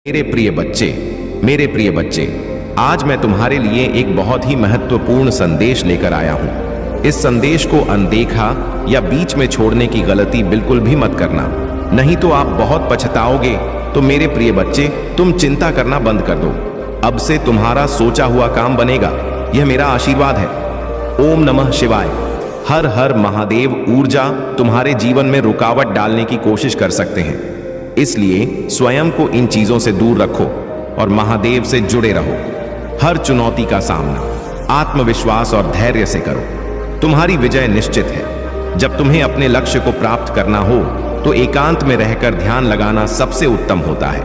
मेरे प्रिय बच्चे, आज मैं तुम्हारे लिए एक बहुत ही महत्वपूर्ण संदेश लेकर आया हूं। इस संदेश को अनदेखा या बीच में छोड़ने की गलती बिल्कुल भी मत करना, नहीं तो आप बहुत पछताओगे। तो मेरे प्रिय बच्चे, तुम चिंता करना बंद कर दो। अब से तुम्हारा सोचा हुआ काम बनेगा, यह मेरा आशीर्वाद है। ओम नमः शिवाय। हर हर महादेव ऊर्जा तुम्हारे जीवन में रुकावट डालने की कोशिश कर सकते हैं, इसलिए स्वयं को इन चीजों से दूर रखो और महादेव से जुड़े रहो। हर चुनौती का सामना आत्मविश्वास और धैर्य से करो, तुम्हारी विजय निश्चित है। जब तुम्हें अपने लक्ष्य को प्राप्त करना हो तो एकांत में रहकर ध्यान लगाना सबसे उत्तम होता है।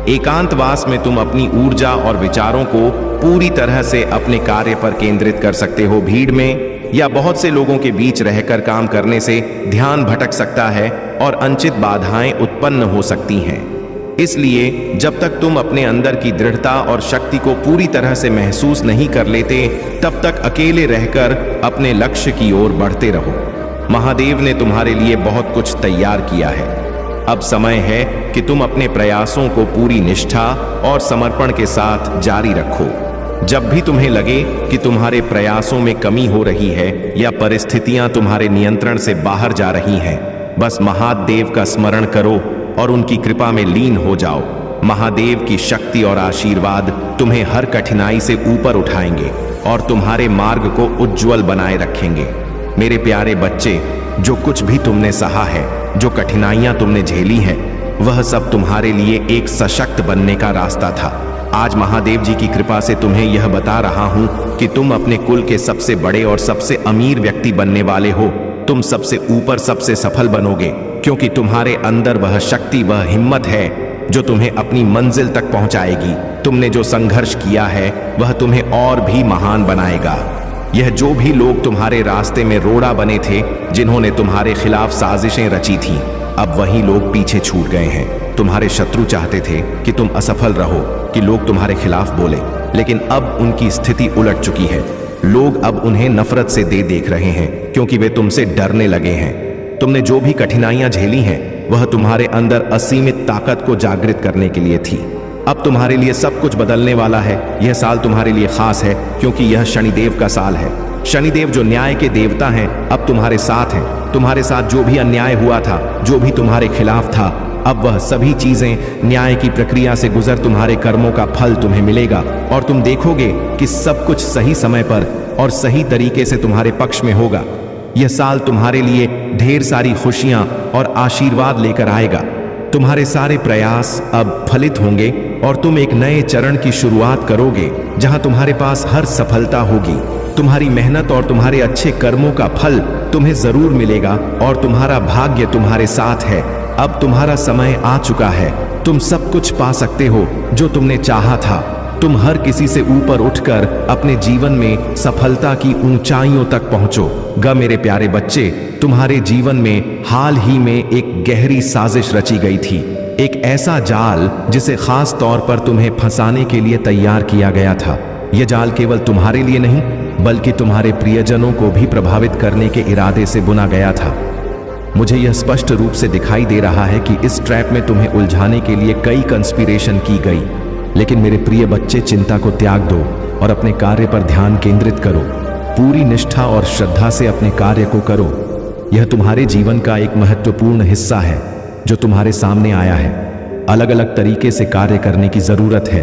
एकांतवास में तुम अपनी ऊर्जा और विचारों को पूरी तरह से अपने कार्य पर केंद्रित कर सकते हो। भीड़ में या बहुत से लोगों के बीच रहकर काम करने से ध्यान भटक सकता है और अनचित बाधाएं उत्पन्न हो सकती हैं। इसलिए जब तक तुम अपने अंदर की दृढ़ता और शक्ति को पूरी तरह से महसूस नहीं कर लेते, तब तक अकेले रहकर अपने लक्ष्य की ओर बढ़ते रहो। महादेव ने तुम्हारे लिए बहुत कुछ तैयार किया है। अब समय है कि तुम अपने प्रयासों को पूरी निष्ठा और समर्पण के साथ जारी रखो। जब भी तुम्हें लगे कि तुम्हारे प्रयासों में कमी हो रही है या परिस्थितियां तुम्हारे नियंत्रण से बाहर जा रही हैं, बस महादेव का स्मरण करो और उनकी कृपा में लीन हो जाओ। महादेव की शक्ति और आशीर्वाद तुम्हें हर कठिनाई से ऊपर उठाएंगे और तुम्हारे मार्ग को उज्जवल बनाए रखेंगे। मेरे प्यारे बच्चे, जो कुछ भी तुमने सहा है, जो कठिनाइयां तुमने झेली हैं, वह सब तुम्हारे लिए एक सशक्त बनने का रास्ता था। आज महादेव जी की कृपा से तुम्हें यह बता रहा हूं कि तुम अपने कुल के सबसे बड़े और सबसे अमीर व्यक्ति बनने वाले हो। तुम सबसे ऊपर सबसे सफल बनोगे, क्योंकि तुम्हारे अंदर वह शक्ति, वह हिम्मत है जो तुम्हें अपनी मंजिल तक पहुंचाएगी। तुमने जो संघर्ष किया है वह तुम्हें और भी महान बनाएगा। यह जो भी लोग तुम्हारे रास्ते में रोड़ा बने थे, जिन्होंने तुम्हारे खिलाफ साजिशें रची थीं, अब वही लोग पीछे छूट गए हैं। तुम्हारे शत्रु चाहते थे कि तुम असफल रहो, कि लोग तुम्हारे खिलाफ बोले, लेकिन अब उनकी स्थिति उलट चुकी है। लोग अब उन्हें नफरत से देख रहे हैं, क्योंकि वे तुमसे डरने लगे हैं। तुमने जो भी कठिनाइयां झेली हैं, वह तुम्हारे अंदर असीमित ताकत को जागृत करने के लिए थी। अब तुम्हारे लिए सब कुछ बदलने वाला है। यह साल तुम्हारे लिए खास है, क्योंकि यह शनिदेव का साल है। शनिदेव जो न्याय के देवता हैं, अब तुम्हारे साथ हैं। तुम्हारे साथ जो भी अन्याय हुआ था, जो भी तुम्हारे खिलाफ था, अब वह सभी चीजें न्याय की प्रक्रिया से गुजर तुम्हारे कर्मों का फल तुम्हें मिलेगा और तुम देखोगे कि सब कुछ सही समय पर और सही तरीके से तुम्हारे पक्ष में होगा। यह साल तुम्हारे लिए ढेर सारी खुशियां और आशीर्वाद लेकर आएगा। तुम्हारे सारे प्रयास अब फलित होंगे और तुम एक नए चरण की शुरुआत करोगे, जहां तुम्हारे पास हर सफलता होगी। तुम्हारी मेहनत और तुम्हारे अच्छे कर्मों का फल तुम्हें जरूर मिलेगा और तुम्हारा भाग्य तुम्हारे साथ है। अब तुम्हारा समय आ चुका है। तुम सब कुछ पा सकते हो जो तुमने चाहा था। तुम हर किसी से ऊपर उठकर अपने जीवन में सफलता की ऊंचाइयों तक पहुंचो। मेरे प्यारे बच्चे, तुम्हारे जीवन में हाल ही में एक गहरी साजिश रची गई थी, एक ऐसा जाल जिसे खास तौर पर तुम्हें फंसाने के लिए तैयार किया गया था। यह जाल केवल तुम्हारे लिए नहीं, बल्कि तुम्हारे प्रियजनों को भी प्रभावित करने के इरादे से बुना गया था। मुझे यह स्पष्ट रूप से दिखाई दे रहा है कि इस ट्रैप में तुम्हें उलझाने के लिए कई कंस्पिरेशन की गई। लेकिन मेरे प्रिय बच्चे, चिंता को त्याग दो और अपने कार्य पर ध्यान केंद्रित करो। पूरी निष्ठा और श्रद्धा से अपने कार्य को करो। यह तुम्हारे जीवन का एक महत्वपूर्ण हिस्सा है जो तुम्हारे सामने आया है। अलग अलग तरीके से कार्य करने की जरूरत है,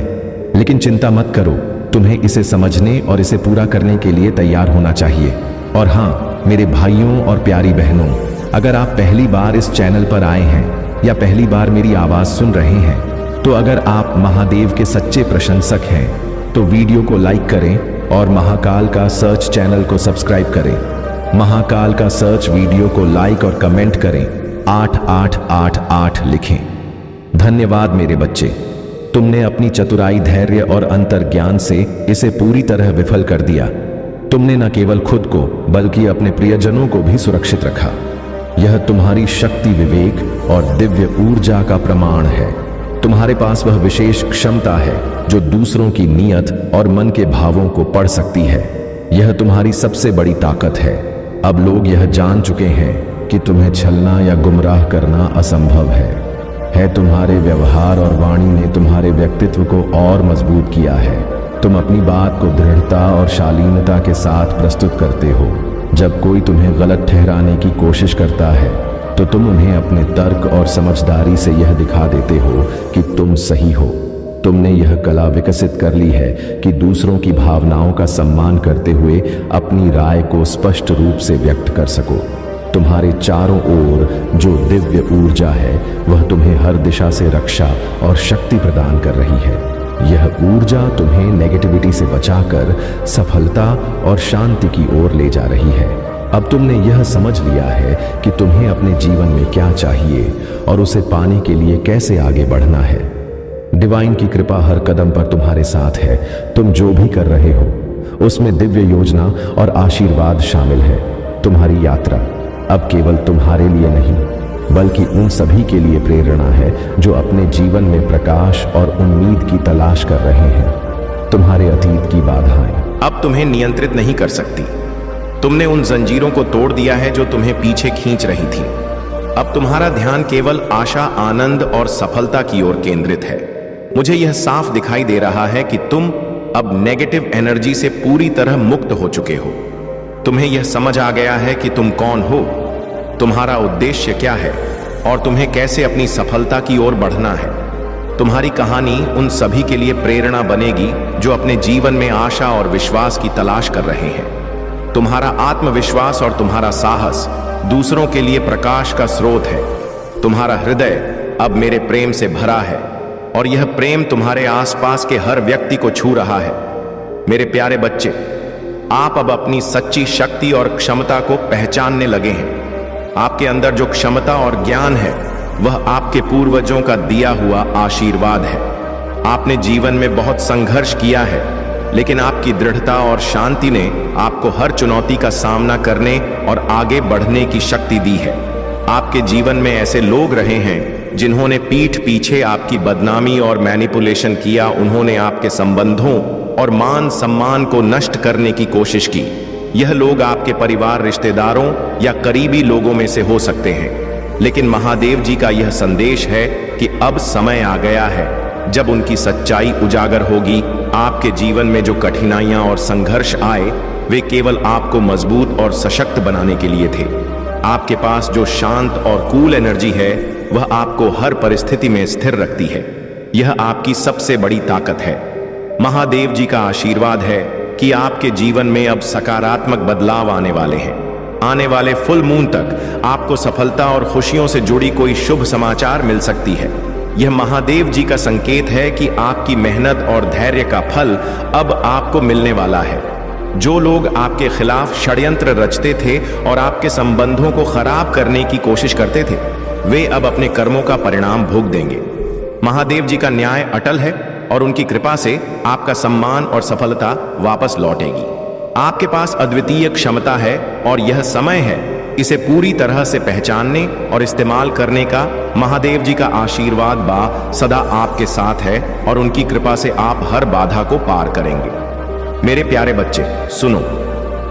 लेकिन चिंता मत करो। तुम्हें इसे समझने और इसे पूरा करने के लिए तैयार होना चाहिए। और हाँ, मेरे भाइयों और प्यारी बहनों, अगर आप पहली बार इस चैनल पर आए हैं या पहली बार मेरी आवाज सुन रहे हैं, तो अगर आप महादेव के सच्चे प्रशंसक हैं, तो वीडियो को लाइक करें और महाकाल का सर्च चैनल को सब्सक्राइब करें। महाकाल का सर्च वीडियो को लाइक और कमेंट करें, 8888 लिखें। धन्यवाद मेरे बच्चे, तुमने अपनी चतुराई, धैर्य और अंतर्ज्ञान से इसे पूरी तरह विफल कर दिया। तुमने न केवल खुद को बल्कि अपने प्रियजनों को भी सुरक्षित रखा। यह तुम्हारी शक्ति, विवेक और दिव्य ऊर्जा का प्रमाण है। तुम्हारे पास वह विशेष क्षमता है जो दूसरों की नीयत और मन के भावों को पढ़ सकती है। यह तुम्हारी सबसे बड़ी ताकत है। अब लोग यह जान चुके हैं कि तुम्हें छलना या गुमराह करना असंभव है। है। तुम्हारे व्यवहार और वाणी ने तुम्हारे व्यक्तित्व को और मजबूत किया है। तुम अपनी बात को दृढ़ता और शालीनता के साथ प्रस्तुत करते हो। जब कोई तुम्हें गलत ठहराने की कोशिश करता है तो तुम उन्हें अपने तर्क और समझदारी से यह दिखा देते हो कि तुम सही हो। तुमने यह कला विकसित कर ली है कि दूसरों की भावनाओं का सम्मान करते हुए अपनी राय को स्पष्ट रूप से व्यक्त कर सको। तुम्हारे चारों ओर जो दिव्य ऊर्जा है वह तुम्हें हर दिशा से रक्षा और शक्ति प्रदान कर रही है। यह ऊर्जा तुम्हें नेगेटिविटी से बचाकर सफलता और शांति की ओर ले जा रही है। अब तुमने यह समझ लिया है कि तुम्हें अपने जीवन में क्या चाहिए और उसे पाने के लिए कैसे आगे बढ़ना है। डिवाइन की कृपा हर कदम पर तुम्हारे साथ है। तुम जो भी कर रहे हो उसमें दिव्य योजना और आशीर्वाद शामिल है। तुम्हारी यात्रा अब केवल तुम्हारे लिए नहीं बल्कि उन सभी के लिए प्रेरणा है जो अपने जीवन में प्रकाश और उम्मीद की तलाश कर रहे हैं। तुम्हारे अतीत की बाधाएं अब तुम्हें नियंत्रित नहीं कर सकती। तुमने उन जंजीरों को तोड़ दिया है जो तुम्हें पीछे खींच रही थी। अब तुम्हारा ध्यान केवल आशा, आनंद और सफलता की ओर केंद्रित है। मुझे यह साफ दिखाई दे रहा है कि तुम अब नेगेटिव एनर्जी से पूरी तरह मुक्त हो चुके हो। तुम्हें यह समझ आ गया है कि तुम कौन हो, तुम्हारा उद्देश्य क्या है और तुम्हें कैसे अपनी सफलता की ओर बढ़ना है। तुम्हारी कहानी उन सभी के लिए प्रेरणा बनेगी जो अपने जीवन में आशा और विश्वास की तलाश कर रहे हैं। तुम्हारा आत्मविश्वास और तुम्हारा साहस दूसरों के लिए प्रकाश का स्रोत है। तुम्हारा हृदय अब मेरे प्रेम से भरा है और यह प्रेम तुम्हारे आसपास के हर व्यक्ति को छू रहा है। मेरे प्यारे बच्चे, आप अब अपनी सच्ची शक्ति और क्षमता को पहचानने लगे हैं। आपके अंदर जो क्षमता और ज्ञान है वह आपके पूर्वजों का दिया हुआ आशीर्वाद है। आपने जीवन में बहुत संघर्ष किया है, लेकिन आपकी दृढ़ता और शांति ने आपको हर चुनौती का सामना करने और आगे बढ़ने की शक्ति दी है। आपके जीवन में ऐसे लोग रहे हैं जिन्होंने पीठ पीछे आपकी बदनामी और मैनिपुलेशन किया। उन्होंने आपके संबंधों और मान सम्मान को नष्ट करने की कोशिश की। यह लोग आपके परिवार, रिश्तेदारों या करीबी लोगों में से हो सकते हैं, लेकिन महादेव जी का यह संदेश है कि अब समय आ गया है जब उनकी सच्चाई उजागर होगी। आपके जीवन में जो कठिनाइयां और संघर्ष आए वे केवल आपको मजबूत और सशक्त बनाने के लिए थे। आपके पास जो शांत और कूल एनर्जी है वह आपको हर परिस्थिति में स्थिर रखती है। यह आपकी सबसे बड़ी ताकत है। महादेव जी का आशीर्वाद है कि आपके जीवन में अब सकारात्मक बदलाव आने वाले हैं। आने वाले फुल मून तक आपको सफलता और खुशियों से जुड़ी कोई शुभ समाचार मिल सकती है। यह महादेव जी का संकेत है कि आपकी मेहनत और धैर्य का फल अब आपको मिलने वाला है। जो लोग आपके खिलाफ षड्यंत्र रचते थे और आपके संबंधों को खराब करने की कोशिश करते थे, वे अब अपने कर्मों का परिणाम भोग देंगे। महादेव जी का न्याय अटल है और उनकी कृपा से आपका सम्मान और सफलता वापस लौटेगी। आपके पास अद्वितीय क्षमता है और यह समय है इसे पूरी तरह से पहचानने और इस्तेमाल करने का। महादेव जी का आशीर्वाद सदा आपके साथ है और उनकी कृपा से आप हर बाधा को पार करेंगे। मेरे प्यारे बच्चे, सुनो,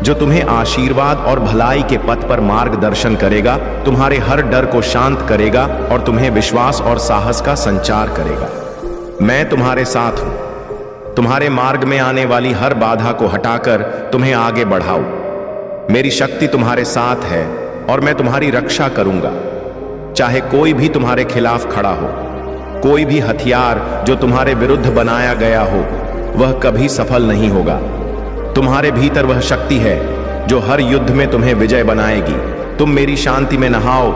जो तुम्हें आशीर्वाद और भलाई के पथ पर मार्गदर्शन करेगा, तुम्हारे हर डर को शांत करेगा और तुम्हें विश्वास और साहस का संचार करेगा। मैं तुम्हारे साथ हूं। तुम्हारे मार्ग में आने वाली हर बाधा को हटाकर तुम्हें आगे बढ़ाओ। मेरी शक्ति तुम्हारे साथ है और मैं तुम्हारी रक्षा करूंगा। चाहे कोई भी तुम्हारे खिलाफ खड़ा हो, कोई भी हथियार जो तुम्हारे विरुद्ध बनाया गया हो वह कभी सफल नहीं होगा। तुम्हारे भीतर वह शक्ति है जो हर युद्ध में तुम्हें विजय बनाएगी। तुम मेरी शांति में नहाओ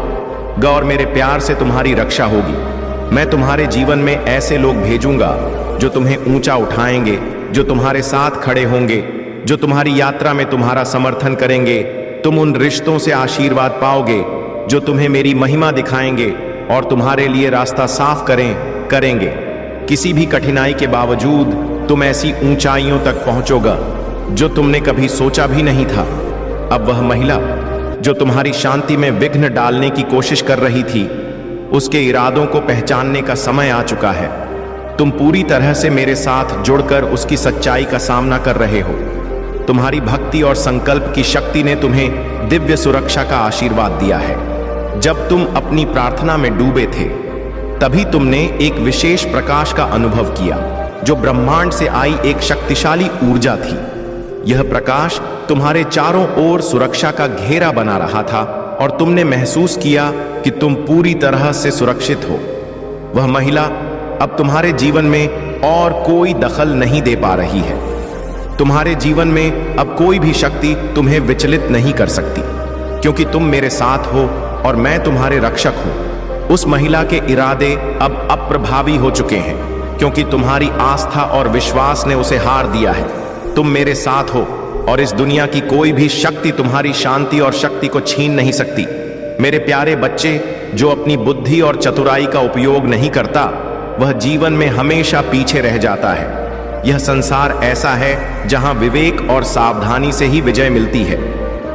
और मेरे प्यार से तुम्हारी रक्षा होगी। मैं तुम्हारे जीवन में ऐसे लोग भेजूंगा जो तुम्हें ऊंचा उठाएंगे, जो तुम्हारे साथ खड़े होंगे, जो तुम्हारी यात्रा में तुम्हारा समर्थन करेंगे। तुम उन रिश्तों से आशीर्वाद पाओगे जो तुम्हें मेरी महिमा दिखाएंगे और तुम्हारे लिए रास्ता साफ करेंगे। किसी भी कठिनाई के बावजूद तुम ऐसी ऊंचाइयों तक पहुंचोगा जो तुमने कभी सोचा भी नहीं था। अब वह महिला जो तुम्हारी शांति में विघ्न डालने की कोशिश कर रही थी, उसके इरादों को पहचानने का समय आ चुका है। तुम पूरी तरह से मेरे साथ जुड़कर उसकी सच्चाई का सामना कर रहे हो। तुम्हारी भक्ति और संकल्प की शक्ति ने तुम्हें दिव्य सुरक्षा का आशीर्वाद दिया है। जब तुम अपनी प्रार्थना में डूबे थे तभी तुमने एक विशेष प्रकाश का अनुभव किया जो ब्रह्मांड से आई एक शक्तिशाली ऊर्जा थी। यह प्रकाश तुम्हारे चारों ओर सुरक्षा का घेरा बना रहा था और तुमने महसूस किया कि तुम पूरी तरह से सुरक्षित हो। वह महिला अब तुम्हारे जीवन में और कोई दखल नहीं दे पा रही है। तुम्हारे जीवन में अब कोई भी शक्ति तुम्हें विचलित नहीं कर सकती, क्योंकि तुम मेरे साथ हो और मैं तुम्हारे रक्षक हूं। उस महिला के इरादे अब अप्रभावी हो चुके हैं, क्योंकि तुम्हारी आस्था और विश्वास ने उसे हार दिया है। तुम मेरे साथ हो और इस दुनिया की कोई भी शक्ति तुम्हारी शांति और शक्ति को छीन नहीं सकती। मेरे प्यारे बच्चे, जो अपनी बुद्धि और चतुराई का उपयोग नहीं करता, वह जीवन में हमेशा पीछे रह जाता है। यह संसार ऐसा है जहां विवेक और सावधानी से ही विजय मिलती है।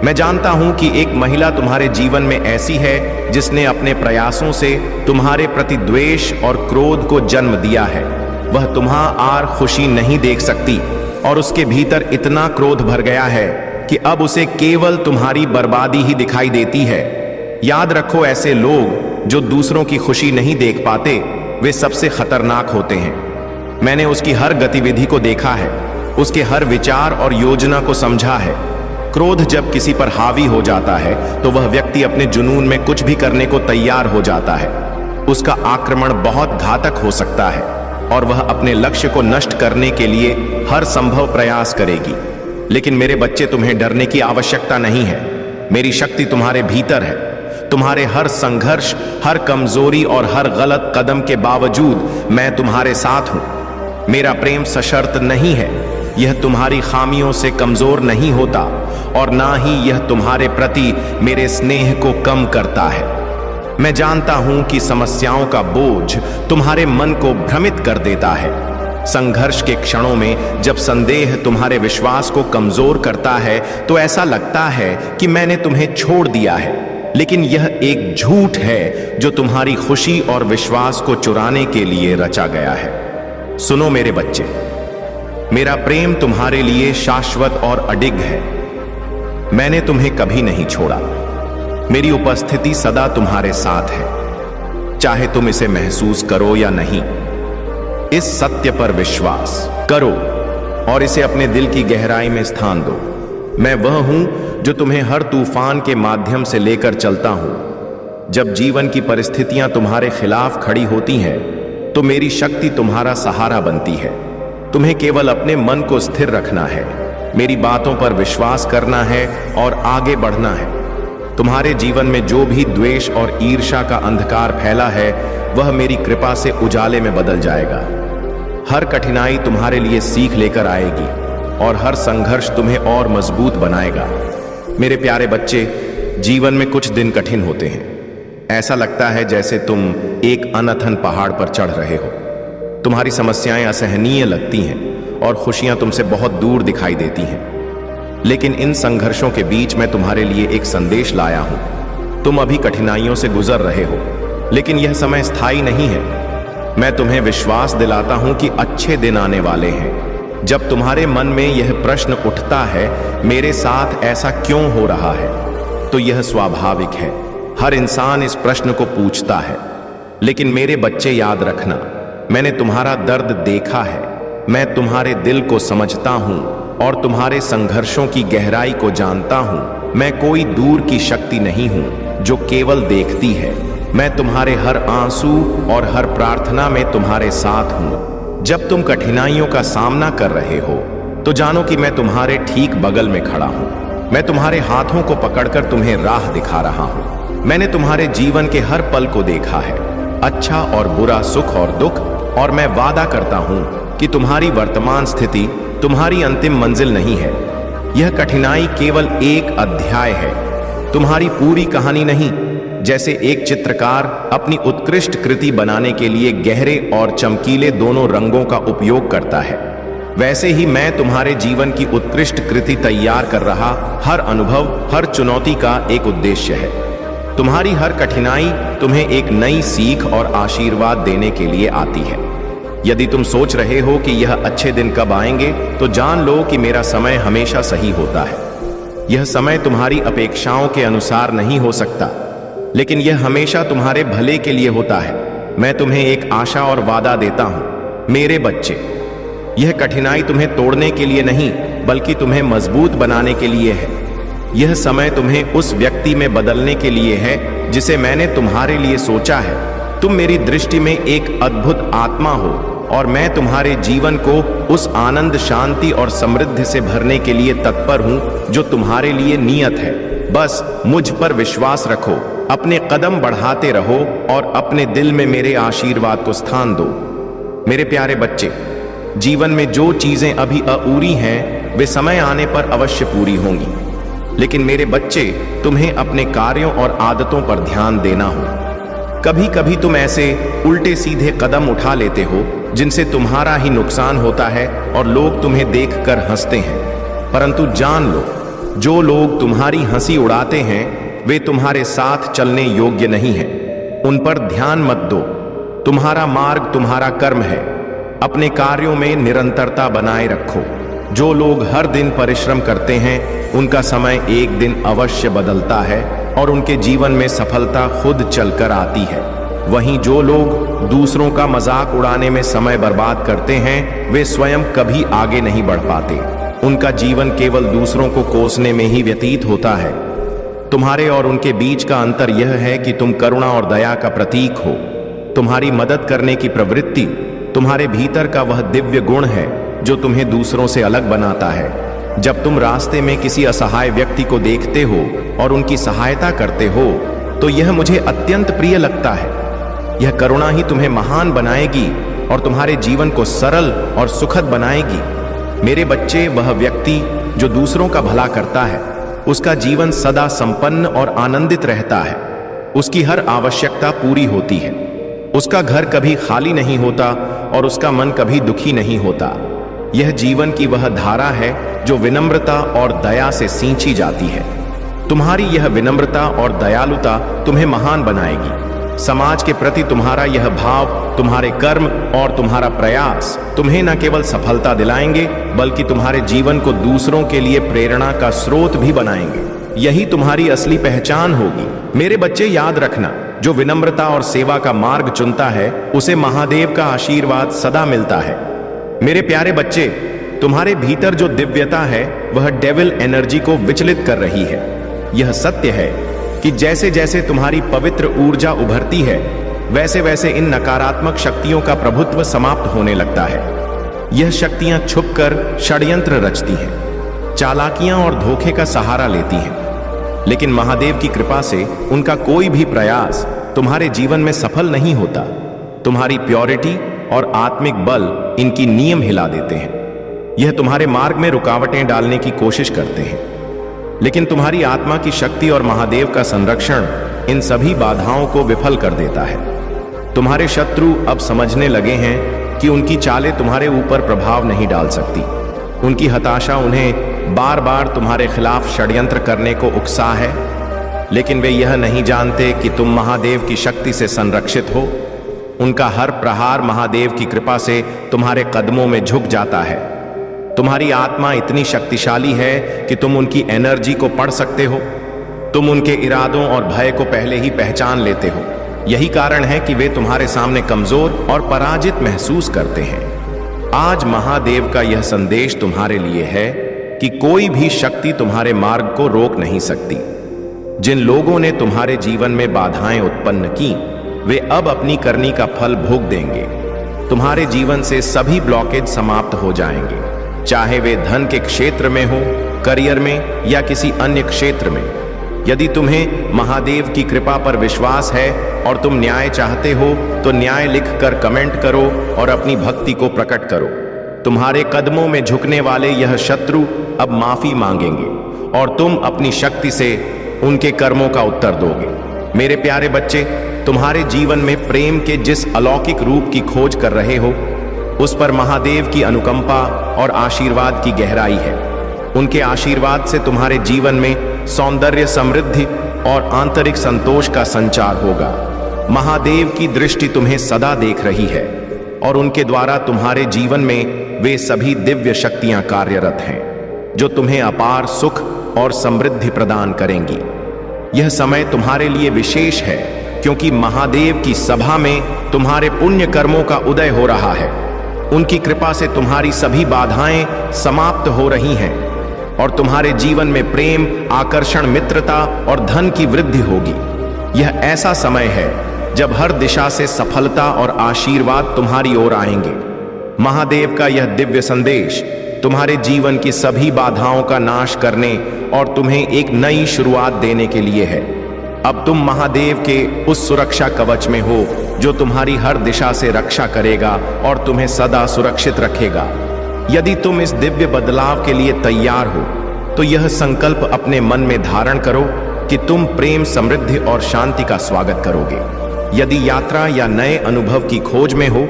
मैं जानता हूं कि एक महिला तुम्हारे जीवन में ऐसी है जिसने अपने प्रयासों से तुम्हारे प्रति द्वेष और क्रोध को जन्म दिया है। वह तुम्हारी खुशी नहीं देख सकती और उसके भीतर इतना क्रोध भर गया है कि अब उसे केवल तुम्हारी बर्बादी ही दिखाई देती है। याद रखो, ऐसे लोग जो दूसरों की खुशी नहीं देख पाते, वे सबसे खतरनाक होते हैं। मैंने उसकी हर गतिविधि को देखा है, उसके हर विचार और योजना को समझा है। क्रोध जब किसी पर हावी हो जाता है तो वह व्यक्ति अपने जुनून में कुछ भी करने को तैयार हो जाता है। उसका आक्रमण बहुत घातक हो सकता है और वह अपने लक्ष्य को नष्ट करने के लिए हर संभव प्रयास करेगी। लेकिन मेरे बच्चे, तुम्हें डरने की आवश्यकता नहीं है। मेरी शक्ति तुम्हारे भीतर है। तुम्हारे हर संघर्ष, हर कमजोरी और हर गलत कदम के बावजूद मैं तुम्हारे साथ हूं। मेरा प्रेम सशर्त नहीं है, यह तुम्हारी खामियों से कमजोर नहीं होता और ना ही यह तुम्हारे प्रति मेरे स्नेह को कम करता है। मैं जानता हूं कि समस्याओं का बोझ तुम्हारे मन को भ्रमित कर देता है। संघर्ष के क्षणों में जब संदेह तुम्हारे विश्वास को कमजोर करता है तो ऐसा लगता है कि मैंने तुम्हें छोड़ दिया है, लेकिन यह एक झूठ है जो तुम्हारी खुशी और विश्वास को चुराने के लिए रचा गया है। सुनो मेरे बच्चे, मेरा प्रेम तुम्हारे लिए शाश्वत और अडिग है। मैंने तुम्हें कभी नहीं छोड़ा। मेरी उपस्थिति सदा तुम्हारे साथ है, चाहे तुम इसे महसूस करो या नहीं। इस सत्य पर विश्वास करो और इसे अपने दिल की गहराई में स्थान दो। मैं वह हूं जो तुम्हें हर तूफान के माध्यम से लेकर चलता हूं। जब जीवन की परिस्थितियां तुम्हारे खिलाफ खड़ी होती हैं तो मेरी शक्ति तुम्हारा सहारा बनती है। तुम्हें केवल अपने मन को स्थिर रखना है, मेरी बातों पर विश्वास करना है और आगे बढ़ना है। तुम्हारे जीवन में जो भी द्वेष और ईर्ष्या का अंधकार फैला है, वह मेरी कृपा से उजाले में बदल जाएगा। हर कठिनाई तुम्हारे लिए सीख लेकर आएगी और हर संघर्ष तुम्हें और मजबूत बनाएगा। मेरे प्यारे बच्चे, जीवन में कुछ दिन कठिन होते हैं। ऐसा लगता है जैसे तुम एक अनथन पहाड़ पर चढ़ रहे हो। तुम्हारी समस्याएं असहनीय लगती हैं और खुशियां तुमसे बहुत दूर दिखाई देती हैं। लेकिन इन संघर्षों के बीच मैं तुम्हारे लिए एक संदेश लाया हूं। तुम अभी कठिनाइयों से गुजर रहे हो, लेकिन यह समय स्थायी नहीं है। मैं तुम्हें विश्वास दिलाता हूं कि अच्छे दिन आने वाले हैं। जब तुम्हारे मन में यह प्रश्न उठता है, मेरे साथ ऐसा क्यों हो रहा है, तो यह स्वाभाविक है। हर इंसान इस प्रश्न को पूछता है। लेकिन मेरे बच्चे, याद रखना, मैंने तुम्हारा दर्द देखा है। मैं तुम्हारे दिल को समझता हूं और तुम्हारे संघर्षों की गहराई को जानता हूं। मैं कोई दूर की शक्ति नहीं हूं जो केवल देखती है। मैं तुम्हारे हर आंसू और हर प्रार्थना में तुम्हारे साथ हूं। जब तुम कठिनाइयों का सामना कर रहे हो तो जानो कि मैं तुम्हारे ठीक बगल में खड़ा हूं। मैं तुम्हारे हाथों को पकड़कर तुम्हें राह दिखा रहा हूं। मैंने तुम्हारे जीवन के हर पल को देखा है, अच्छा और बुरा, सुख और दुख, और मैं वादा करता हूं कि तुम्हारी वर्तमान स्थिति तुम्हारी अंतिम मंजिल नहीं है। यह कठिनाई केवल एक अध्याय है, तुम्हारी पूरी कहानी नहीं। जैसे एक चित्रकार अपनी उत्कृष्ट कृति बनाने के लिए गहरे और चमकीले दोनों रंगों का उपयोग करता है, वैसे ही मैं तुम्हारे जीवन की उत्कृष्ट कृति तैयार कर रहा हर अनुभव, हर चुनौती का एक उद्देश्य है। तुम्हारी हर कठिनाई तुम्हें एक नई सीख और आशीर्वाद देने के लिए आती है। यदि तुम सोच रहे हो कि यह अच्छे दिन कब आएंगे, तो जान लो कि मेरा समय हमेशा सही होता है। यह समय तुम्हारी अपेक्षाओं के अनुसार नहीं हो सकता, लेकिन यह हमेशा तुम्हारे भले के लिए होता है। मैं तुम्हें एक आशा और वादा देता हूं, मेरे बच्चे, यह कठिनाई तुम्हें तोड़ने के लिए नहीं बल्कि तुम्हें मजबूत बनाने के लिए है। यह समय तुम्हें उस व्यक्ति में बदलने के लिए है जिसे मैंने तुम्हारे लिए सोचा है। तुम मेरी दृष्टि में एक अद्भुत आत्मा हो और मैं तुम्हारे जीवन को उस आनंद, शांति और समृद्धि से भरने के लिए तत्पर हूं जो तुम्हारे लिए नियत है। बस मुझ पर विश्वास रखो, अपने कदम बढ़ाते रहो और अपने दिल में मेरे आशीर्वाद को स्थान दो। मेरे प्यारे बच्चे, जीवन में जो चीजें अभी अपूरी हैं वे समय आने पर अवश्य पूरी होंगी। लेकिन मेरे बच्चे, तुम्हें अपने कार्यों और आदतों पर ध्यान देना हो। कभी कभी तुम ऐसे उल्टे सीधे कदम उठा लेते हो जिनसे तुम्हारा ही नुकसान होता है और लोग तुम्हें देखकर हंसते हैं। परंतु जान लो, जो लोग तुम्हारी हंसी उड़ाते हैं वे तुम्हारे साथ चलने योग्य नहीं हैं। उन पर ध्यान मत दो। तुम्हारा मार्ग तुम्हारा कर्म है। अपने कार्यों में निरंतरता बनाए रखो। जो लोग हर दिन परिश्रम करते हैं उनका समय एक दिन अवश्य बदलता है और उनके जीवन में सफलता खुद चलकर आती है। वहीं जो लोग दूसरों का मजाक उड़ाने में समय बर्बाद करते हैं वे स्वयं कभी आगे नहीं बढ़ पाते। उनका जीवन केवल दूसरों को कोसने में ही व्यतीत होता है। तुम्हारे और उनके बीच का अंतर यह है कि तुम करुणा और दया का प्रतीक हो। तुम्हारी मदद करने की प्रवृत्ति तुम्हारे भीतर का वह दिव्य गुण है जो तुम्हें दूसरों से अलग बनाता है। जब तुम रास्ते में किसी असहाय व्यक्ति को देखते हो और उनकी सहायता करते हो तो यह मुझे अत्यंत प्रिय लगता है। यह करुणा ही तुम्हें महान बनाएगी और तुम्हारे जीवन को सरल और सुखद बनाएगी। मेरे बच्चे, वह व्यक्ति जो दूसरों का भला करता है उसका जीवन सदा संपन्न और आनंदित रहता है। उसकी हर आवश्यकता पूरी होती है। उसका घर कभी खाली नहीं होता और उसका मन कभी दुखी नहीं होता। यह जीवन की वह धारा है जो विनम्रता और दया से सींची जाती है। तुम्हारी यह विनम्रता और दयालुता तुम्हें महान बनाएगी। समाज के प्रति तुम्हारा यह भाव, तुम्हारे कर्म और तुम्हारा प्रयास तुम्हें न केवल सफलता दिलाएंगे बल्कि तुम्हारे जीवन को दूसरों के लिए प्रेरणा का स्रोत भी बनाएंगे। यही तुम्हारी असली पहचान होगी। मेरे बच्चे, याद रखना, जो विनम्रता और सेवा का मार्ग चुनता है उसे महादेव का आशीर्वाद सदा मिलता है। मेरे प्यारे बच्चे, तुम्हारे भीतर जो दिव्यता है वह डेविल एनर्जी को विचलित कर रही है। यह सत्य है कि जैसे जैसे तुम्हारी पवित्र ऊर्जा उभरती है वैसे वैसे इन नकारात्मक शक्तियों का प्रभुत्व समाप्त होने लगता है। यह शक्तियां छुपकर षड्यंत्र रचती हैं, चालाकियां और धोखे का सहारा लेती हैं। लेकिन महादेव की कृपा से उनका कोई भी प्रयास तुम्हारे जीवन में सफल नहीं होता। तुम्हारी प्योरिटी और आत्मिक बल इनकी नींव हिला देते हैं। यह तुम्हारे मार्ग में रुकावटें डालने की कोशिश करते हैं, लेकिन तुम्हारी आत्मा की शक्ति और महादेव का संरक्षण इन सभी बाधाओं को विफल कर देता है। तुम्हारे शत्रु अब समझने लगे हैं कि उनकी चालें तुम्हारे ऊपर प्रभाव नहीं डाल सकती। उनकी हताशा उन्हें बार बार तुम्हारे खिलाफ षड्यंत्र करने को उकसा है, लेकिन वे यह नहीं जानते कि तुम महादेव की शक्ति से संरक्षित हो। उनका हर प्रहार महादेव की कृपा से तुम्हारे कदमों में झुक जाता है। तुम्हारी आत्मा इतनी शक्तिशाली है कि तुम उनकी एनर्जी को पढ़ सकते हो। तुम उनके इरादों और भय को पहले ही पहचान लेते हो। यही कारण है कि वे तुम्हारे सामने कमजोर और पराजित महसूस करते हैं। आज महादेव का यह संदेश तुम्हारे लिए है कि कोई भी शक्ति तुम्हारे मार्ग को रोक नहीं सकती। जिन लोगों ने तुम्हारे जीवन में बाधाएं उत्पन्न की वे अब अपनी करनी का फल भोग देंगे। तुम्हारे जीवन से सभी ब्लॉकेज समाप्त हो जाएंगे, चाहे वे धन के क्षेत्र में हो, करियर में या किसी अन्य क्षेत्र में। यदि तुम्हें महादेव की कृपा पर विश्वास है और तुम न्याय चाहते हो तो न्याय लिखकर कमेंट करो और अपनी भक्ति को प्रकट करो। तुम्हारे कदमों में झुकने वाले यह शत्रु अब माफी मांगेंगे और तुम अपनी शक्ति से उनके कर्मों का उत्तर दोगे। मेरे प्यारे बच्चे, तुम्हारे जीवन में प्रेम के जिस अलौकिक रूप की खोज कर रहे हो उस पर महादेव की अनुकंपा और आशीर्वाद की गहराई है। उनके आशीर्वाद से तुम्हारे जीवन में सौंदर्य, समृद्धि और आंतरिक संतोष का संचार होगा। महादेव की दृष्टि तुम्हें सदा देख रही है और उनके द्वारा तुम्हारे जीवन में वे सभी दिव्य शक्तियां कार्यरत हैं जो तुम्हें अपार सुख और समृद्धि प्रदान करेंगी। यह समय तुम्हारे लिए विशेष है क्योंकि महादेव की सभा में तुम्हारे पुण्य कर्मों का उदय हो रहा है। उनकी कृपा से तुम्हारी सभी बाधाएं समाप्त हो रही हैं और तुम्हारे जीवन में प्रेम, आकर्षण, मित्रता और धन की वृद्धि होगी। यह ऐसा समय है जब हर दिशा से सफलता और आशीर्वाद तुम्हारी ओर आएंगे। महादेव का यह दिव्य संदेश तुम्हारे जीवन की सभी बाधाओं का नाश करने और तुम्हें एक नई शुरुआत देने के लिए है। अब तुम महादेव के उस सुरक्षा कवच में हो जो तुम्हारी हर दिशा से रक्षा करेगा और तुम्हें सदा सुरक्षित रखेगा। यदि तुम इस दिव्य बदलाव के लिए तैयार हो तो यह संकल्प अपने मन में धारण करो कि तुम प्रेम, समृद्धि और शांति का स्वागत करोगे। यदि यात्रा या नए अनुभव की खोज में हो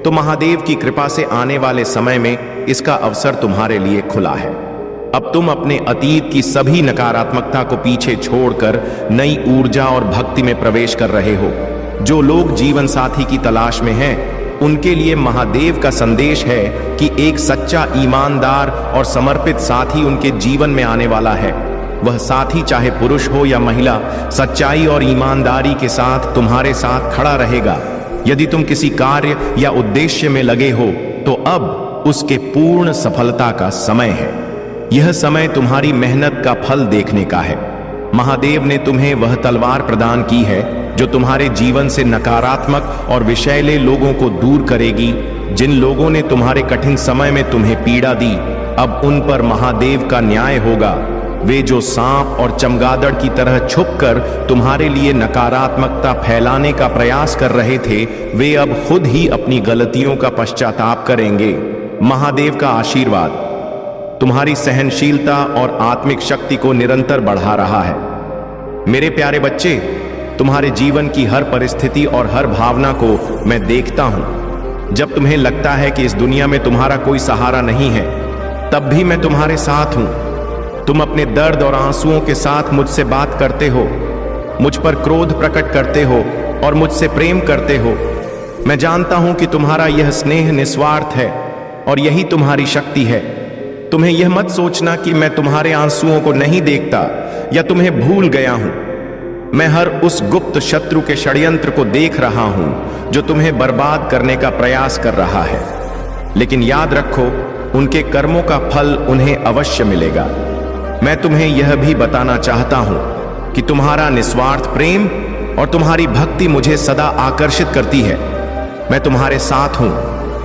तो महादेव की कृपा से आने वाले समय में इसका अवसर तुम्हारे लिए खुला है। अब तुम अपने अतीत की सभी नकारात्मकता को पीछे छोड़कर नई ऊर्जा और भक्ति में प्रवेश कर रहे हो। जो लोग जीवन साथी की तलाश में हैं, उनके लिए महादेव का संदेश है कि एक सच्चा, ईमानदार और समर्पित साथी उनके जीवन में आने वाला है। वह साथी चाहे पुरुष हो या महिला, सच्चाई और ईमानदारी के साथ तुम्हारे साथ खड़ा रहेगा। यदि तुम किसी कार्य या उद्देश्य में लगे हो तो अब उसके पूर्ण सफलता का समय है। यह समय तुम्हारी मेहनत का फल देखने का है। महादेव ने तुम्हें वह तलवार प्रदान की है जो तुम्हारे जीवन से नकारात्मक और विषैले लोगों को दूर करेगी। जिन लोगों ने तुम्हारे कठिन समय में तुम्हें पीड़ा दी, अब उन पर महादेव का न्याय होगा। वे जो सांप और चमगादड़ की तरह छुपकर तुम्हारे लिए नकारात्मकता फैलाने का प्रयास कर रहे थे, वे अब खुद ही अपनी गलतियों का पश्चाताप करेंगे। महादेव का आशीर्वाद तुम्हारी सहनशीलता और आत्मिक शक्ति को निरंतर बढ़ा रहा है। मेरे प्यारे बच्चे, तुम्हारे जीवन की हर परिस्थिति और हर भावना को मैं देखता हूं। जब तुम्हें लगता है कि इस दुनिया में तुम्हारा कोई सहारा नहीं है, तब भी मैं तुम्हारे साथ हूं। तुम अपने दर्द और आंसुओं के साथ मुझसे बात करते हो, मुझ पर क्रोध प्रकट करते हो और मुझसे प्रेम करते हो। मैं जानता हूं कि तुम्हारा यह स्नेह निस्वार्थ है और यही तुम्हारी शक्ति है। तुम्हें यह मत सोचना कि मैं तुम्हारे आंसुओं को नहीं देखता या तुम्हें भूल गया हूं। मैं हर उस गुप्त शत्रु के षड्यंत्र को देख रहा हूं जो तुम्हें बर्बाद करने का प्रयास कर रहा है। लेकिन याद रखो, उनके कर्मों का फल उन्हें अवश्य मिलेगा। मैं तुम्हें यह भी बताना चाहता हूं कि तुम्हारा निस्वार्थ प्रेम और तुम्हारी भक्ति मुझे सदा आकर्षित करती है। मैं तुम्हारे साथ हूं,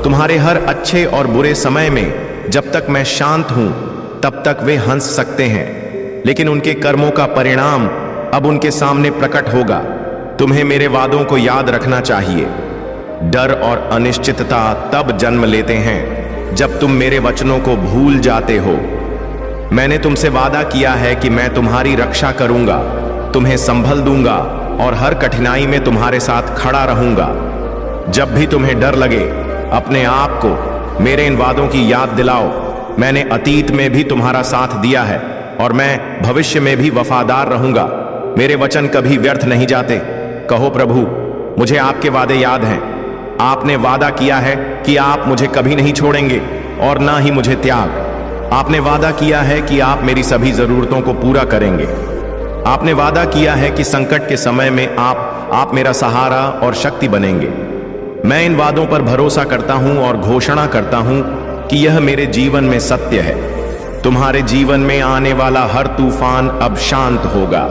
तुम्हारे हर अच्छे और बुरे समय में। जब तक मैं शांत हूं, तब तक वे हंस सकते हैं, लेकिन उनके कर्मों का परिणाम अब उनके सामने प्रकट होगा। तुम्हें मेरे वादों को याद रखना चाहिए। डर और अनिश्चितता तब जन्म लेते हैं जब तुम मेरे वचनों को भूल जाते हो। मैंने तुमसे वादा किया है कि मैं तुम्हारी रक्षा करूंगा, तुम्हें संभल दूंगा और हर कठिनाई में तुम्हारे साथ खड़ा रहूंगा। जब भी तुम्हें डर लगे, अपने आप को मेरे इन वादों की याद दिलाओ। मैंने अतीत में भी तुम्हारा साथ दिया है और मैं भविष्य में भी वफादार रहूंगा। मेरे वचन कभी व्यर्थ नहीं जाते। कहो, प्रभु, मुझे आपके वादे याद हैं। आपने वादा किया है कि आप मुझे कभी नहीं छोड़ेंगे और ना ही मुझे त्याग। आपने वादा किया है कि आप मेरी सभी जरूरतों को पूरा करेंगे। आपने वादा किया है कि संकट के समय में आप मेरा सहारा और शक्ति बनेंगे। मैं इन वादों पर भरोसा करता हूं और घोषणा करता हूं कि यह मेरे जीवन में सत्य है। तुम्हारे जीवन में आने वाला हर तूफान अब शांत होगा।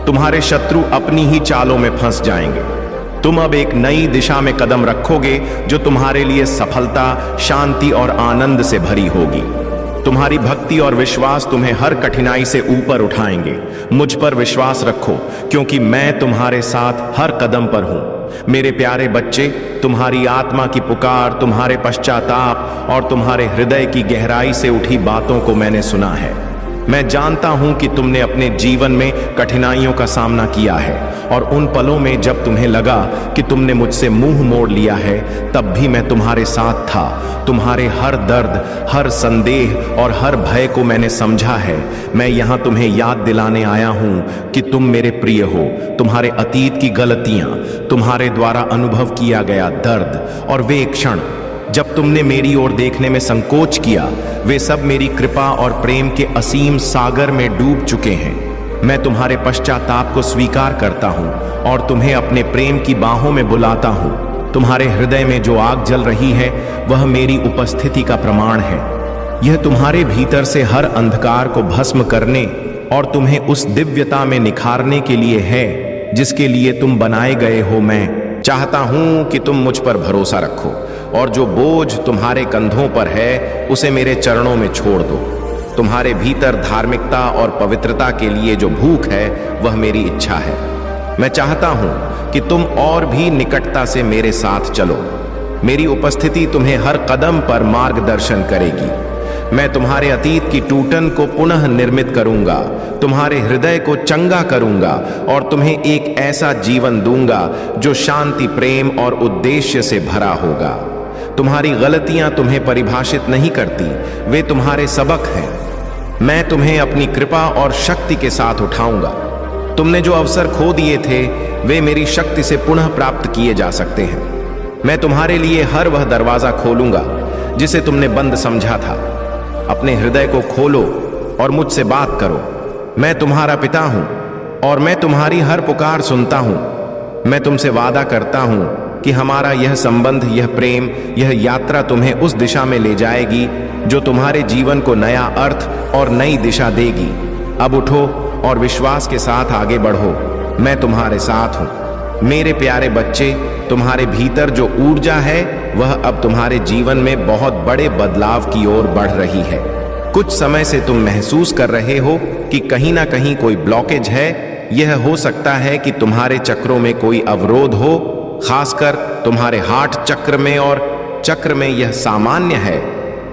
तुम्हारे शत्रु अपनी ही चालों में फंस जाएंगे। तुम अब एक नई दिशा में कदम रखोगे जो तुम्हारे लिए सफलता, शांति और आनंद से भरी होगी। तुम्हारी भक्ति और विश्वास तुम्हें हर कठिनाई से ऊपर उठाएंगे। मुझ पर विश्वास रखो, क्योंकि मैं तुम्हारे साथ हर कदम पर हूं। मेरे प्यारे बच्चे, तुम्हारी आत्मा की पुकार, तुम्हारे पश्चाताप और तुम्हारे हृदय की गहराई से उठी बातों को मैंने सुना है। मैं जानता हूं कि तुमने अपने जीवन में कठिनाइयों का सामना किया है और उन पलों में जब तुम्हें लगा कि तुमने मुझसे मुंह मोड़ लिया है, तब भी मैं तुम्हारे साथ था। तुम्हारे हर दर्द, हर संदेह और हर भय को मैंने समझा है। मैं यहाँ तुम्हें याद दिलाने आया हूँ कि तुम मेरे प्रिय हो। तुम्हारे अतीत की गलतियाँ, तुम्हारे द्वारा अनुभव किया गया दर्द और वे क्षण जब तुमने मेरी ओर देखने में संकोच किया, वे सब मेरी कृपा और प्रेम के असीम सागर में डूब चुके हैं। मैं तुम्हारे पश्चाताप को स्वीकार करता हूँ और तुम्हें अपने प्रेम की बाहों में बुलाता हूँ। तुम्हारे हृदय में जो आग जल रही है वह मेरी उपस्थिति का प्रमाण है। यह तुम्हारे भीतर से हर अंधकार को भस्म करने और तुम्हें उस दिव्यता में निखारने के लिए है जिसके लिए तुम बनाए गए हो। मैं चाहता हूं कि तुम मुझ पर भरोसा रखो और जो बोझ तुम्हारे कंधों पर है उसे मेरे चरणों में छोड़ दो। तुम्हारे भीतर धार्मिकता और पवित्रता के लिए जो भूख है वह मेरी इच्छा है। मैं चाहता हूं कि तुम और भी निकटता से मेरे साथ चलो। मेरी उपस्थिति तुम्हें हर कदम पर मार्गदर्शन करेगी। मैं तुम्हारे अतीत की टूटन को पुनः निर्मित करूंगा, तुम्हारे हृदय को चंगा करूंगा और तुम्हें एक ऐसा जीवन दूंगा जो शांति, प्रेम और उद्देश्य से भरा होगा। तुम्हारी गलतियां तुम्हें परिभाषित नहीं करती, वे तुम्हारे सबक हैं। मैं तुम्हें अपनी कृपा और शक्ति के साथ उठाऊंगा। तुमने जो अवसर खो दिए थे वे मेरी शक्ति से पुनः प्राप्त किए जा सकते हैं। मैं तुम्हारे लिए हर वह दरवाजा खोलूंगा जिसे तुमने बंद समझा था। अपने हृदय को खोलो और मुझसे बात करो। मैं तुम्हारा पिता हूं और मैं तुम्हारी हर पुकार सुनता हूं। मैं तुमसे वादा करता हूं कि हमारा यह संबंध, यह प्रेम, यह यात्रा तुम्हें उस दिशा में ले जाएगी जो तुम्हारे जीवन को नया अर्थ और नई दिशा देगी। अब उठो और विश्वास के साथ आगे बढ़ो। मैं तुम्हारे साथ हूं। मेरे प्यारे बच्चे, तुम्हारे भीतर जो ऊर्जा है वह अब तुम्हारे जीवन में बहुत बड़े बदलाव की ओर बढ़ रही है। कुछ समय से तुम महसूस कर रहे हो कि कहीं ना कहीं कोई ब्लॉकेज है। यह हो सकता है कि तुम्हारे चक्रों में कोई अवरोध हो, खासकर तुम्हारे हार्ट चक्र में। और चक्र में यह सामान्य है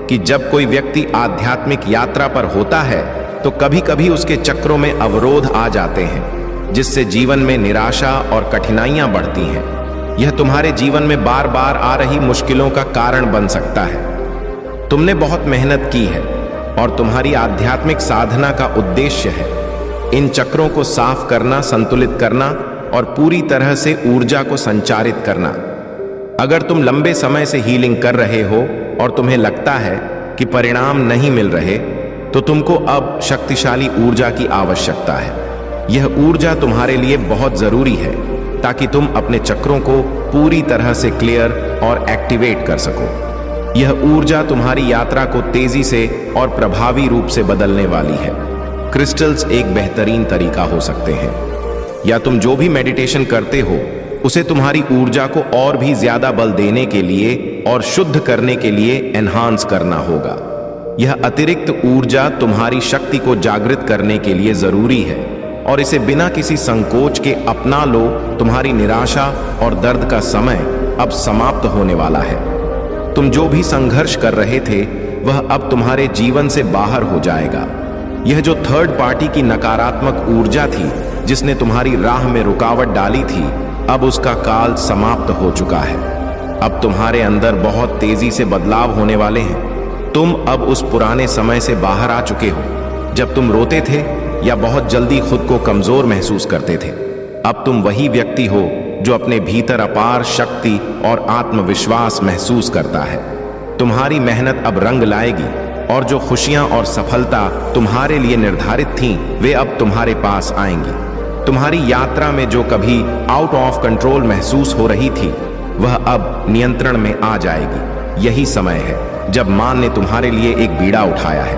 कि जब कोई व्यक्ति आध्यात्मिक यात्रा पर होता है तो कभी कभी उसके चक्रों में अवरोध आ जाते हैं, जिससे जीवन में निराशा और कठिनाइयां बढ़ती हैं। यह तुम्हारे जीवन में बार बार आ रही मुश्किलों का कारण बन सकता है। तुमने बहुत मेहनत की है और तुम्हारी आध्यात्मिक साधना का उद्देश्य है इन चक्रों को साफ करना, संतुलित करना और पूरी तरह से ऊर्जा को संचारित करना। अगर तुम लंबे समय से हीलिंग कर रहे हो और तुम्हें लगता है कि परिणाम नहीं मिल रहे, तो तुमको अब शक्तिशाली ऊर्जा की आवश्यकता है। यह ऊर्जा तुम्हारे लिए बहुत जरूरी है ताकि तुम अपने चक्रों को पूरी तरह से क्लियर और एक्टिवेट कर सको। यह ऊर्जा तुम्हारी यात्रा को तेजी से और प्रभावी रूप से बदलने वाली है। क्रिस्टल्स एक बेहतरीन तरीका हो सकते हैं, या तुम जो भी मेडिटेशन करते हो उसे तुम्हारी ऊर्जा को और भी ज्यादा बल देने के लिए और शुद्ध करने के लिए एनहांस करना होगा। यह अतिरिक्त ऊर्जा तुम्हारी शक्ति को जागृत करने के लिए जरूरी है और इसे बिना किसी संकोच के अपना लो। तुम्हारी निराशा और दर्द का समय अब समाप्त होने वाला है। तुम जो भी संघर्ष कर रहे थे वह अब तुम्हारे जीवन से बाहर हो जाएगा। यह जो थर्ड पार्टी की नकारात्मक ऊर्जा थी जिसने तुम्हारी राह में रुकावट डाली थी, अब उसका काल समाप्त हो चुका है। अब तुम्हारे अंदर बहुत तेजी से बदलाव होने वाले हैं। तुम अब उस पुराने समय से बाहर आ चुके हो जब तुम रोते थे या बहुत जल्दी खुद को कमजोर महसूस करते थे। अब तुम वही व्यक्ति हो जो अपने भीतर अपार शक्ति और आत्मविश्वास महसूस करता है। तुम्हारी मेहनत अब रंग लाएगी और जो खुशियां और सफलता तुम्हारे लिए निर्धारित थीं, वे अब तुम्हारे पास आएंगी। तुम्हारी यात्रा में जो कभी आउट ऑफ कंट्रोल महसूस हो रही थी वह अब नियंत्रण में आ जाएगी। यही समय है जब मां ने तुम्हारे लिए एक बीड़ा उठाया है।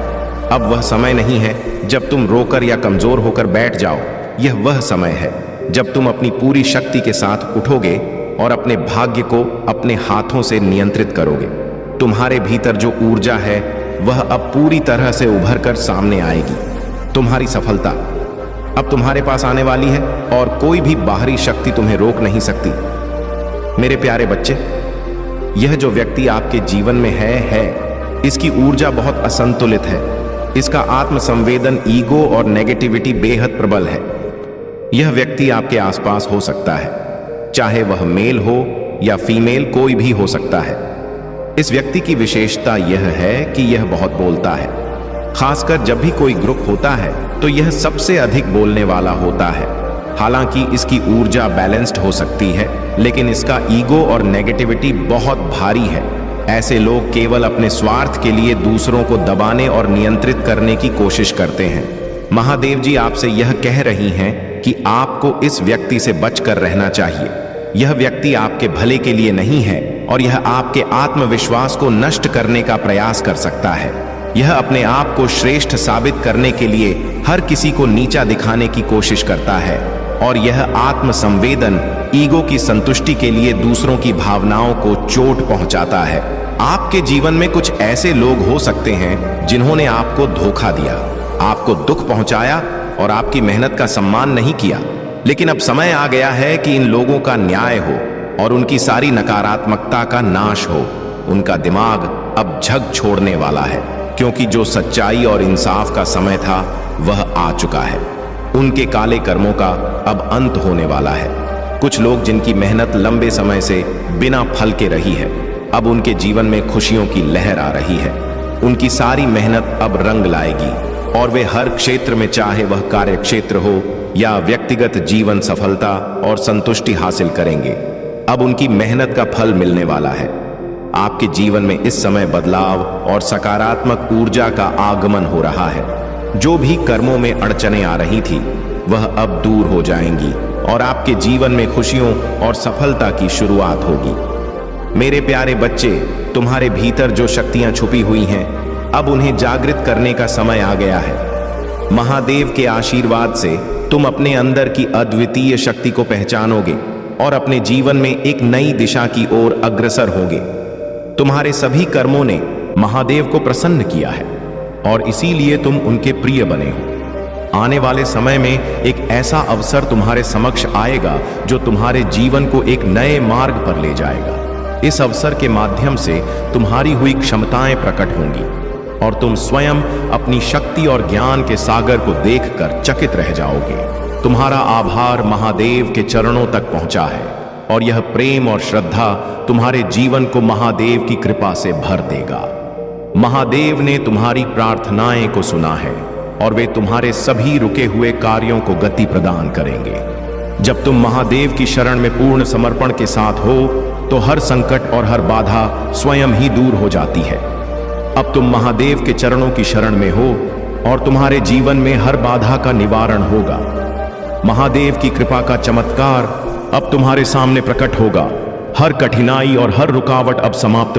अब वह समय नहीं है जब तुम रोकर या कमजोर होकर बैठ जाओ। यह वह समय है जब तुम अपनी पूरी शक्ति के साथ उठोगे और अपने भाग्य को अपने हाथों से नियंत्रित करोगे। तुम्हारे भीतर जो ऊर्जा है वह अब पूरी तरह से उभर कर सामने आएगी। तुम्हारी सफलता अब तुम्हारे पास आने वाली है और कोई भी बाहरी शक्ति तुम्हें रोक नहीं सकती। मेरे प्यारे बच्चे, यह जो व्यक्ति आपके जीवन में है इसकी ऊर्जा बहुत असंतुलित है। इसका आत्म संवेदन, ईगो और नेगेटिविटी बेहद प्रबल है। यह व्यक्ति आपके आसपास हो सकता है, चाहे वह मेल हो या फीमेल, कोई भी हो सकता है। इस व्यक्ति की विशेषता यह है कि यह बहुत बोलता है। खासकर जब भी कोई ग्रुप होता है तो यह सबसे अधिक बोलने वाला होता है। हालांकि इसकी ऊर्जा बैलेंस्ड हो सकती है, लेकिन इसका ईगो और नेगेटिविटी बहुत भारी है। ऐसे लोग केवल अपने स्वार्थ के लिए दूसरों को दबाने और नियंत्रित करने की कोशिश करते हैं। महादेव जी आपसे यह कह रही हैं कि आपको इस व्यक्ति से बचकर रहना चाहिए। यह व्यक्ति आपके भले के लिए नहीं है और यह आपके आत्मविश्वास को नष्ट करने का प्रयास कर सकता है। यह अपने आप को श्रेष्ठ साबित करने के लिए हर किसी को नीचा दिखाने की कोशिश करता है और यह आत्मसंवेदन ईगो की संतुष्टि के लिए दूसरों की भावनाओं को चोट पहुंचाता है। आपके जीवन में कुछ ऐसे लोग हो सकते हैं जिन्होंने आपको धोखा दिया, आपको दुख पहुंचाया और आपकी मेहनत का सम्मान नहीं किया। लेकिन अब समय आ गया है कि इन लोगों का न्याय हो और उनकी सारी नकारात्मकता का नाश हो। उनका दिमाग अब झग छोड़ने वाला है, क्योंकि जो सच्चाई और इंसाफ का समय था वह आ चुका है। उनके काले कर्मों का अब अंत होने वाला है। कुछ लोग जिनकी मेहनत लंबे समय से बिना फल के रही है, अब उनके जीवन में खुशियों की लहर आ रही है। उनकी सारी मेहनत अब रंग लाएगी और वे हर क्षेत्र में, चाहे वह कार्य क्षेत्र हो या व्यक्तिगत जीवन, सफलता और संतुष्टि हासिल करेंगे। अब उनकी मेहनत का फल मिलने वाला है। आपके जीवन में इस समय बदलाव और सकारात्मक ऊर्जा का आगमन हो रहा है। जो भी कर्मों में अड़चनें आ रही थी वह अब दूर हो जाएंगी और आपके जीवन में खुशियों और सफलता की शुरुआत होगी। मेरे प्यारे बच्चे, तुम्हारे भीतर जो शक्तियां छुपी हुई हैं, अब उन्हें जागृत करने का समय आ गया है। महादेव के आशीर्वाद से तुम अपने अंदर की अद्वितीय शक्ति को पहचानोगे और अपने जीवन में एक नई दिशा की ओर अग्रसर होगे। तुम्हारे सभी कर्मों ने महादेव को प्रसन्न किया है और इसीलिए तुम उनके प्रिय बने हो। आने वाले समय में एक ऐसा अवसर तुम्हारे समक्ष आएगा जो तुम्हारे जीवन को एक नए मार्ग पर ले जाएगा। इस अवसर के माध्यम से तुम्हारी हुई क्षमताएं प्रकट होंगी और तुम स्वयं अपनी शक्ति और ज्ञान के सागर को देखकर चकित रह जाओगे। तुम्हारा आभार महादेव के चरणों तक पहुंचा है और यह प्रेम और श्रद्धा तुम्हारे जीवन को महादेव की कृपा से भर देगा। महादेव ने तुम्हारी प्रार्थनाएं को सुना है और वे तुम्हारे सभी रुके हुए कार्यों को गति प्रदान करेंगे। जब तुम महादेव की शरण में पूर्ण समर्पण के साथ हो तो हर संकट और हर बाधा स्वयं ही दूर हो जाती है। अब तुम महादेव के चरणों की शरण में हो और तुम्हारे जीवन में हर बाधा का निवारण होगा। महादेव की कृपा का चमत्कार अब तुम्हारे सामने प्रकट होगा। हर कठिनाई और हर रुकावट अब समाप्त